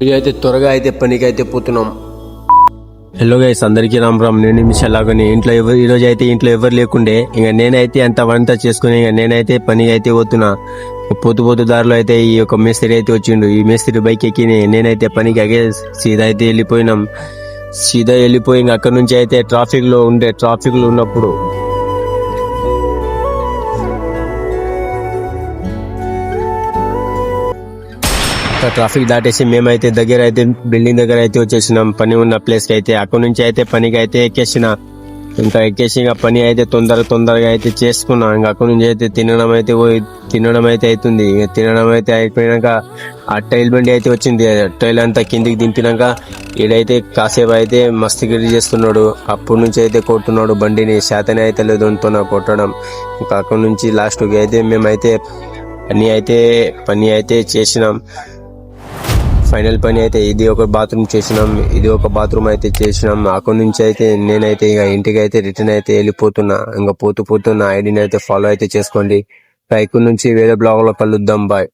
ఇది అయితే త్వరగా అయితే పనికి అయితే పోతున్నాం. హలో గైస్, అందరికీ రామ్. నేను నిమిషాలాగానే ఈరోజు అయితే ఇంట్లో ఎవరు లేకుండే, ఇంకా నేనైతే అంత వంట చేసుకుని నేనైతే పనికి అయితే పోతున్నా. పోతు దారిలో అయితే ఈ యొక్క మేస్త్రి అయితే వచ్చిండు. ఈ మేస్త్రి బైక్ ఎక్కి నేనైతే పనికి అగే సీదా అయితే వెళ్ళిపోయినాం. సీదా వెళ్ళిపోయి అక్కడ నుంచి అయితే ట్రాఫిక్ లో ఉన్నప్పుడు ట్రాఫిక్ దాటేసి మేమైతే బిల్డింగ్ దగ్గర అయితే వచ్చేసినాం. పని ఉన్న ప్లేస్ కి అయితే అక్కడ నుంచి అయితే పనికి అయితే ఎక్కేసి ఇంకా పని అయితే తొందరగా అయితే చేసుకున్నా. ఇంకా అక్కడ నుంచి అయితే తినడం అయితే అవుతుంది. తినడం అయితే అయిపోయినాక ఆ టైల్ బండి అయితే వచ్చింది. టైల్ అంతా కిందికి దింపినాక ఈడైతే కాసేపు అయితే మస్తు గిరి చేస్తున్నాడు. అప్పటి నుంచి అయితే కొట్టున్నాడు బండిని. శాతనే అయితే లేదు కొట్టడం. ఇంకా అక్కడ నుంచి లాస్ట్ కి అయితే మేమైతే పని అయితే చేసినాం. ఫైనల్ పని అయితే ఇది ఒక బాత్రూమ్ అయితే చేసినాం. అక్కడి నుంచి అయితే నేనైతే ఇక ఇంటికి అయితే రిటర్న్ అయితే వెళ్ళిపోతున్నా. ఇంకా పోతున్న ఐడిని అయితే ఫాలో అయితే చేసుకోండి. ఇక్కడ నుంచి వేరే బ్లాగ్ లో కలుద్దాం. బాయ్.